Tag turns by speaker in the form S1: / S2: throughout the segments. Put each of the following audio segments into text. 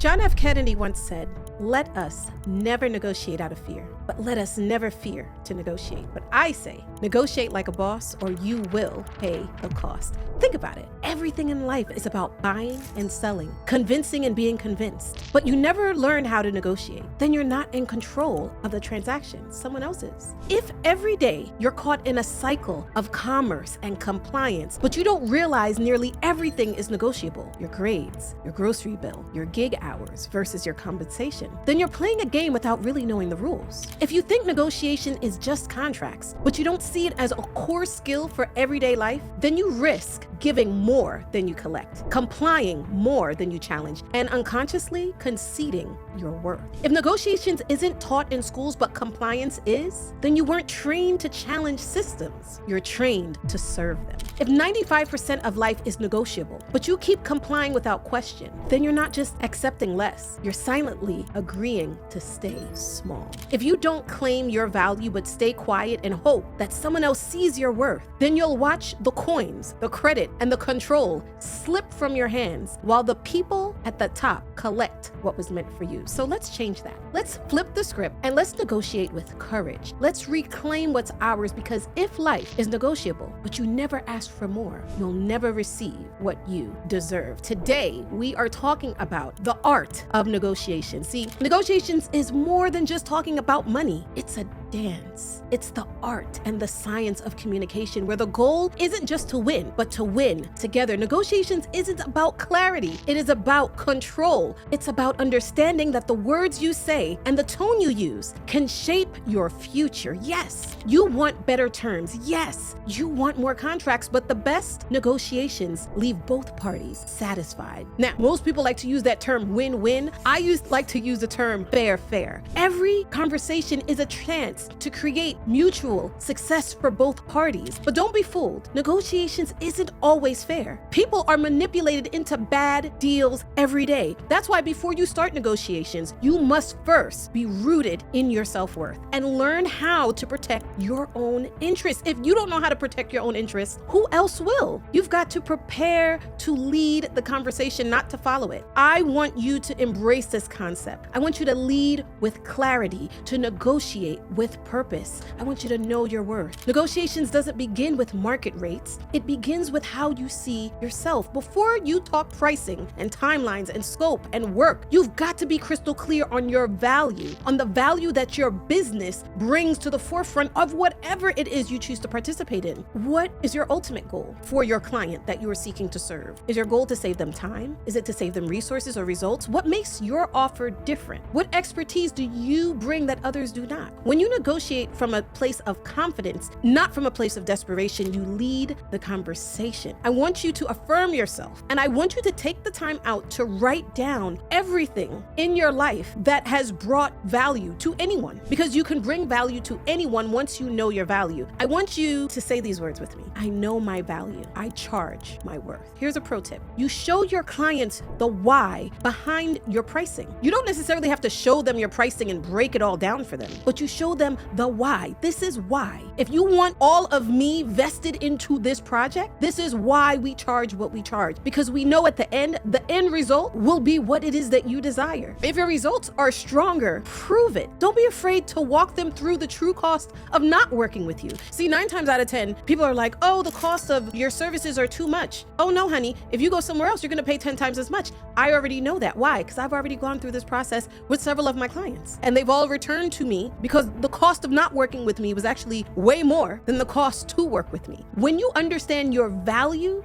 S1: John F. Kennedy once said, "Let us never negotiate out of fear, but let us never fear to negotiate." But I say, negotiate like a boss or you will pay the cost. Think about it. Everything in life is about buying and selling, convincing and being convinced. But you never learn how to negotiate. Then you're not in control of the transaction. Someone else is. If every day you're caught in a cycle of commerce and compliance, but you don't realize nearly everything is negotiable, your grades, your grocery bill, your gig hours versus your compensation, then you're playing a game without really knowing the rules. If you think negotiation is just contracts, but you don't see it as a core skill for everyday life, then you risk giving more than you collect, complying more than you challenge, and unconsciously conceding your worth. If negotiations isn't taught in schools but compliance is, then you weren't trained to challenge systems. You're trained to serve them. If 95% of life is negotiable, but you keep complying without question, then you're not just accepting less, you're silently agreeing to stay small. If you don't claim your value but stay quiet and hope that someone else sees your worth, then you'll watch the coins, the credit, and the control slip from your hands while the people at the top collect what was meant for you. So let's change that. Let's flip the script and let's negotiate with courage. Let's reclaim what's ours, because if life is negotiable, but you never ask for more, you'll never receive what you deserve. Today, we are talking about the art of negotiation. See, negotiations is more than just talking about money. It's a dance. It's the art and the science of communication where the goal isn't just to win, but to win together. Negotiations isn't about clarity. It is about control. It's about understanding that the words you say and the tone you use can shape your future. Yes, you want better terms. Yes, you want more contracts, but the best negotiations leave both parties satisfied. Now, most people like to use that term win-win. I like to use the term fair. Every conversation is a chance to create mutual success for both parties. But don't be fooled. Negotiations isn't always fair. People are manipulated into bad deals every day. That's why before you start negotiations, you must first be rooted in your self-worth and learn how to protect your own interests. If you don't know how to protect your own interests, who else will? You've got to prepare to lead the conversation, not to follow it. I want you to embrace this concept. I want you to lead with clarity, to negotiate with purpose. I want you to know your worth. Negotiations doesn't begin with market rates. It begins with how you see yourself. Before you talk pricing and timelines and scope and work, you've got to be crystal clear on your value, on the value that your business brings to the forefront of whatever it is you choose to participate in. What is your ultimate goal for your client that you are seeking to serve? Is your goal to save them time? Is it to save them resources or results? What makes your offer different? What expertise do you bring that others do not? When you negotiate from a place of confidence, not from a place of desperation, you lead the conversation. I want you to affirm yourself, and I want you to take the time out to write down everything in your life that has brought value to anyone, because you can bring value to anyone once you know your value. I want you to say these words with me. I know my value. I charge my worth. Here's a pro tip. You show your clients the why behind your pricing. You don't necessarily have to show them your pricing and break it all down for them, but you show them the why. This is why. If you want all of me vested into this project, this is why we charge what we charge, because we know at the end result will be what it is that you desire. If your results are stronger, prove it. Don't be afraid to walk them through the true cost of not working with you. See, 9 times out of 10, people are like, oh, the cost of your services are too much. Oh no, honey, if you go somewhere else, you're gonna pay 10 times as much. I already know that. Why? Because I've already gone through this process with several of my clients, and they've all returned to me because the cost of not working with me was actually way more than the cost to work with me. When you understand your value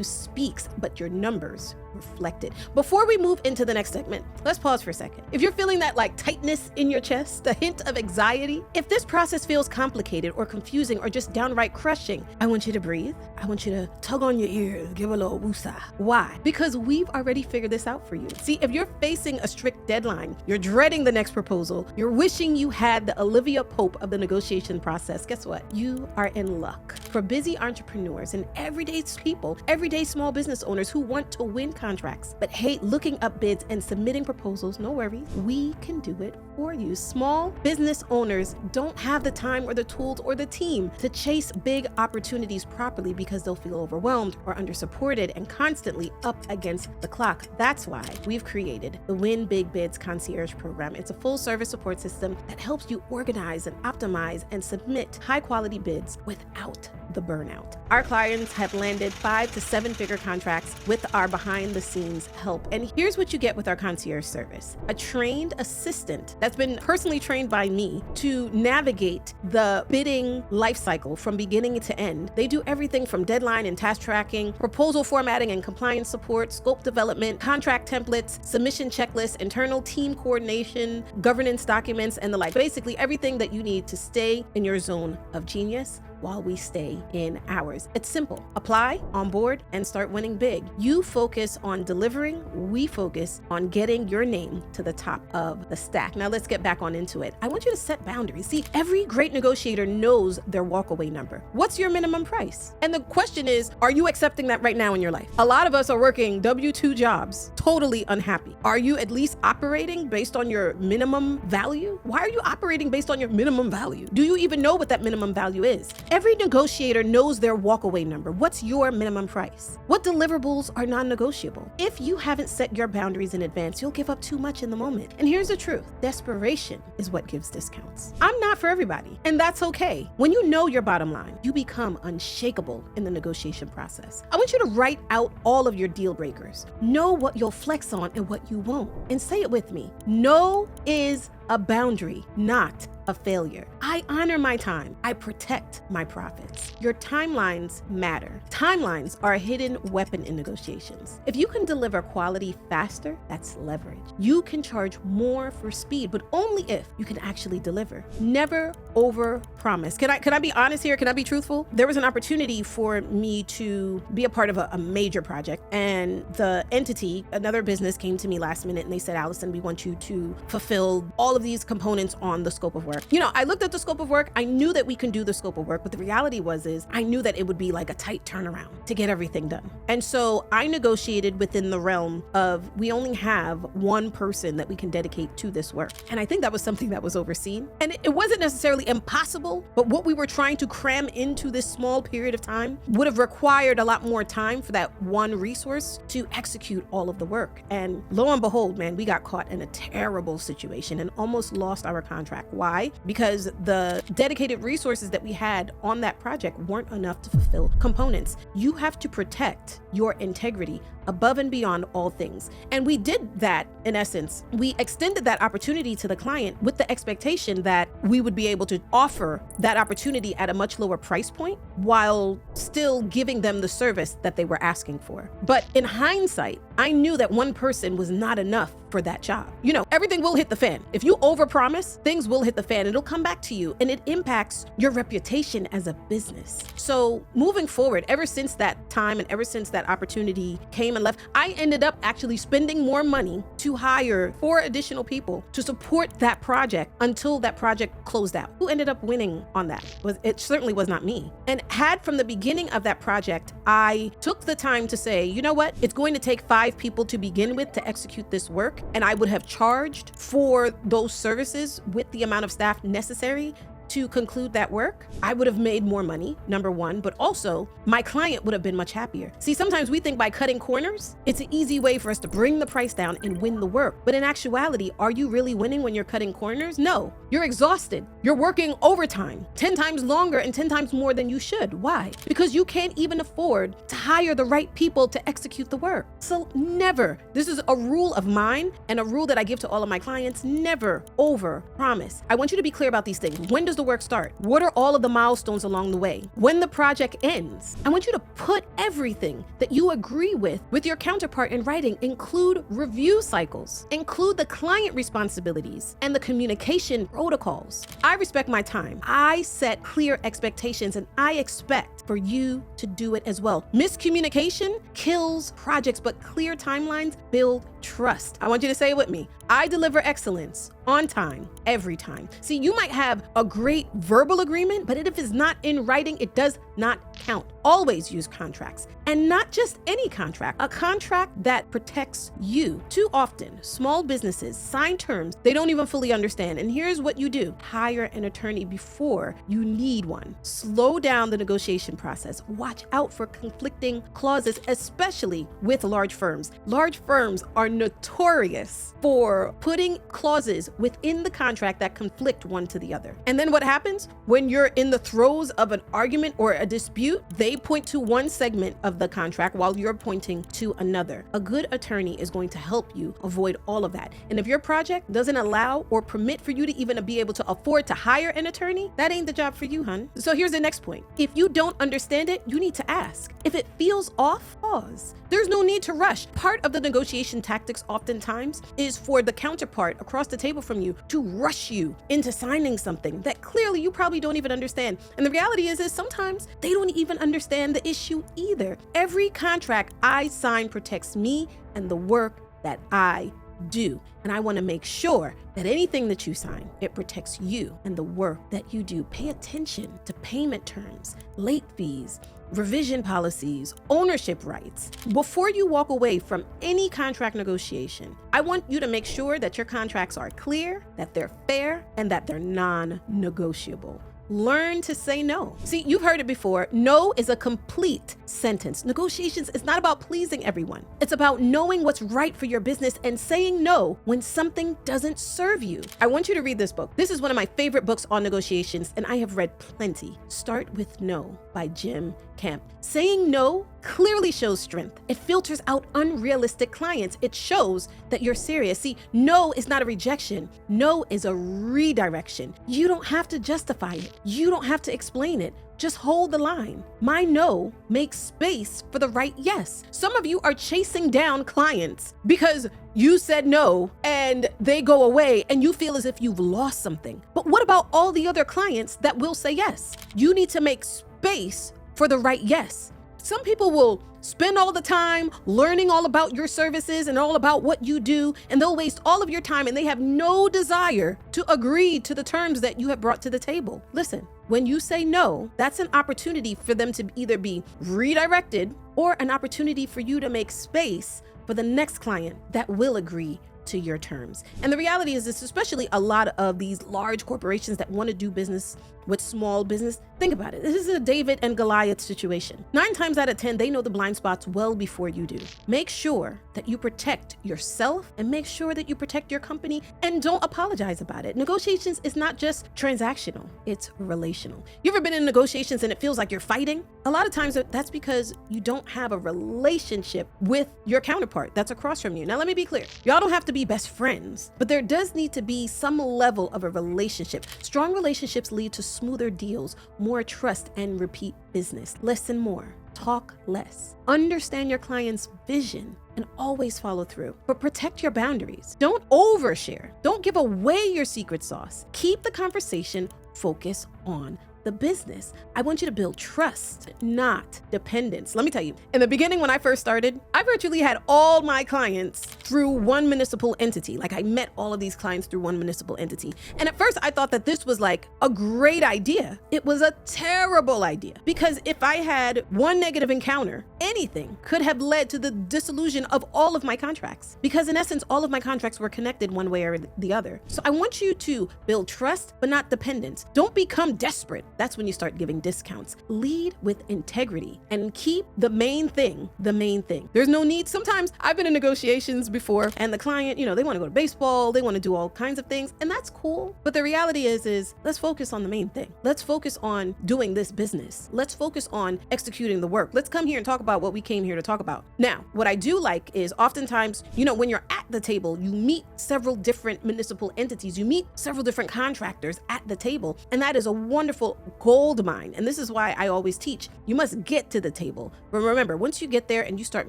S1: speaks, but your numbers reflect it. Before we move into the next segment, let's pause for a second. If you're feeling that tightness in your chest, a hint of anxiety, if this process feels complicated or confusing or just downright crushing, I want you to breathe. I want you to tug on your ears, give a little woosah. Why? Because we've already figured this out for you. See, if you're facing a strict deadline, you're dreading the next proposal, you're wishing you had the Olivia Pope of the negotiation process, guess what? You are in luck. for busy entrepreneurs and everyday people, everyday small business owners who want to win contracts but hate looking up bids and submitting proposals. No worries, we can do it for you. Small business owners don't have the time or the tools or the team to chase big opportunities properly because they'll feel overwhelmed or undersupported and constantly up against the clock. That's why we've created the Win Big Bids Concierge Program. It's a full service support system that helps you organize and optimize and submit high quality bids without the burnout. Our clients have landed 5 to 7 figure contracts with our behind the scenes help. And here's what you get with our concierge service: a trained assistant that's been personally trained by me to navigate the bidding life cycle from beginning to end. They do everything from deadline and task tracking, proposal formatting and compliance support, scope development, contract templates, submission checklists, internal team coordination, governance documents, and the like. Basically everything that you need to stay in your zone of genius while we stay in ours. It's simple. Apply, onboard, and start winning big. You focus on delivering, we focus on getting your name to the top of the stack. Now let's get back on into it. I want you to set boundaries. See, every great negotiator knows their walkaway number. What's your minimum price? And the question is, are you accepting that right now in your life? A lot of us are working W-2 jobs, totally unhappy. Are you at least operating based on your minimum value? Why are you operating based on your minimum value? Do you even know what that minimum value is? Every negotiator knows their walkaway number. What's your minimum price? What deliverables are non-negotiable? If you haven't set your boundaries in advance, you'll give up too much in the moment. And here's the truth: desperation is what gives discounts. I'm not for everybody, and that's okay. When you know your bottom line, you become unshakable in the negotiation process. I want you to write out all of your deal breakers. Know what you'll flex on and what you won't. And say it with me: no is a boundary, not a failure. I honor my time. I protect my profits. Your timelines matter. Timelines are a hidden weapon in negotiations. If you can deliver quality faster, that's leverage. You can charge more for speed, but only if you can actually deliver. Never over promise. Can I be honest here? Can I be truthful? There was an opportunity for me to be a part of a major project, and the entity, another business, came to me last minute and they said, Alison, we want you to fulfill all of these components on the scope of work. You know, I looked at the scope of work. I knew that we can do the scope of work, but the reality is I knew that it would be like a tight turnaround to get everything done. And so I negotiated within the realm of, we only have one person that we can dedicate to this work. And I think that was something that was overseen. And it wasn't necessarily impossible, but what we were trying to cram into this small period of time would have required a lot more time for that one resource to execute all of the work. And lo and behold, man, we got caught in a terrible situation and almost lost our contract. Why? Because the dedicated resources that we had on that project weren't enough to fulfill components. You have to protect your integrity above and beyond all things. And we did that in essence. We extended that opportunity to the client with the expectation that we would be able to offer that opportunity at a much lower price point while still giving them the service that they were asking for. But in hindsight, I knew that one person was not enough for that job. You know, everything will hit the fan. If you overpromise, things will hit the fan. It'll come back to you, and it impacts your reputation as a business. So moving forward, ever since that time and ever since that opportunity came and left, I ended up actually spending more money to hire 4 additional people to support that project until that project closed out. Who ended up winning on that? It certainly was not me. And had from the beginning of that project, I took the time to say, you know what? It's going to take 5 people to begin with to execute this work. And I would have charged for those services with the amount of staff necessary to conclude that work. I would have made more money, number one, but also my client would have been much happier. See, sometimes we think by cutting corners, it's an easy way for us to bring the price down and win the work. But in actuality, are you really winning when you're cutting corners? No, you're exhausted. You're working overtime, 10 times longer and 10 times more than you should. Why? Because you can't even afford to hire the right people to execute the work. So never, this is a rule of mine and a rule that I give to all of my clients, never over promise. I want you to be clear about these things. When does the work start? What are all of the milestones along the way? When the project ends, I want you to put everything that you agree with your counterpart in writing. Include review cycles, include the client responsibilities and the communication protocols. I respect my time. I set clear expectations, and I expect for you to do it as well. Miscommunication kills projects, but clear timelines build trust. I want you to say it with me. I deliver excellence on time, every time. See, you might have a great verbal agreement, but if it's not in writing, it does not count. Always use contracts, and not just any contract, a contract that protects you. Too often, small businesses sign terms they don't even fully understand. And here's what you do: hire an attorney before you need one. Slow down the negotiation process. Watch out for conflicting clauses, especially with large firms. Large firms are notorious for putting clauses within the contract that conflict one to the other. And then what happens when you're in the throes of an argument or a dispute? They point to one segment of the contract while you're pointing to another. A good attorney is going to help you avoid all of that. And if your project doesn't allow or permit for you to even be able to afford to hire an attorney, that ain't the job for you, hun. So here's the next point. If you don't understand it, you need to ask. If it feels off, pause. There's no need to rush. Part of the negotiation tactics oftentimes is for the counterpart across the table from you to rush you into signing something that clearly you probably don't even understand. And the reality is sometimes they don't even understand the issue either. Every contract I sign protects me and the work that I do. And I want to make sure that anything that you sign, it protects you and the work that you do. Pay attention to payment terms, late fees, revision policies, ownership rights. Before you walk away from any contract negotiation, I want you to make sure that your contracts are clear, that they're fair, and that they're non-negotiable. Learn to say no. See, you've heard it before. No is a complete sentence. Negotiations is not about pleasing everyone. It's about knowing what's right for your business and saying no when something doesn't serve you. I want you to read this book. This is one of my favorite books on negotiations, and I have read plenty. Start with No by Jim Camp. Saying no clearly shows strength. It filters out unrealistic clients. It shows that you're serious. See, no is not a rejection. No is a redirection. You don't have to justify it. You don't have to explain it. Just hold the line. My no makes space for the right yes. Some of you are chasing down clients because you said no and they go away and you feel as if you've lost something. But what about all the other clients that will say yes? You need to make space for the right yes. Some people will spend all the time learning all about your services and all about what you do, and they'll waste all of your time and they have no desire to agree to the terms that you have brought to the table. Listen, when you say no, that's an opportunity for them to either be redirected or an opportunity for you to make space for the next client that will agree to your terms. And the reality is this, especially a lot of these large corporations that want to do business with small business, think about it. This is a David and Goliath situation. 9 times out of 10, they know the blind spots well before you do. Make sure that you protect yourself and make sure that you protect your company, and don't apologize about it. Negotiations is not just transactional, it's relational. You ever been in negotiations and it feels like you're fighting? A lot of times that's because you don't have a relationship with your counterpart that's across from you. Now, let me be clear. Y'all don't have to be best friends, but there does need to be some level of a relationship. Strong relationships lead to smoother deals, more trust, and repeat business. Listen more, talk less. Understand your client's vision and always follow through. But protect your boundaries. Don't overshare. Don't give away your secret sauce. Keep the conversation focused on the business. I want you to build trust, not dependence. Let me tell you, in the beginning when I first started, I virtually had all my clients through one municipal entity. Like, I met all of these clients through one municipal entity. And at first I thought that this was like a great idea. It was a terrible idea, because if I had one negative encounter, anything could have led to the dissolution of all of my contracts, because in essence, all of my contracts were connected one way or the other. So I want you to build trust, but not dependence. Don't become desperate. That's when you start giving discounts. Lead with integrity and keep the main thing the main thing. There's no need. Sometimes I've been in negotiations before and the client, they want to go to baseball, they want to do all kinds of things, and that's cool. But the reality is let's focus on the main thing. Let's focus on doing this business. Let's focus on executing the work. Let's come here and talk about what we came here to talk about. Now, what I do like is oftentimes, when you're at the table, you meet several different municipal entities, you meet several different contractors at the table, and that is a wonderful gold mine. And this is why I always teach, you must get to the table. But remember, once you get there and you start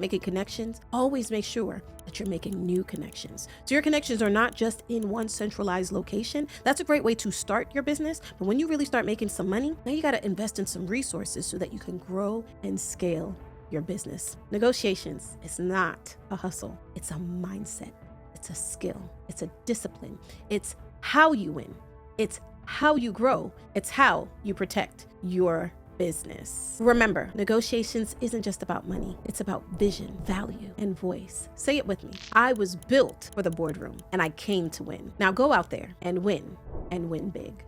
S1: making connections, always make sure that you're making new connections. So your connections are not just in one centralized location. That's a great way to start your business. But when you really start making some money, now you got to invest in some resources so that you can grow and scale your business. Negotiations is not a hustle. It's a mindset. It's a skill. It's a discipline. It's how you win. It's how you grow. It's how you protect your business. Remember, negotiations isn't just about money. It's about vision, value, and voice. Say it with me. I was built for the boardroom, and I came to win. Now go out there and win big.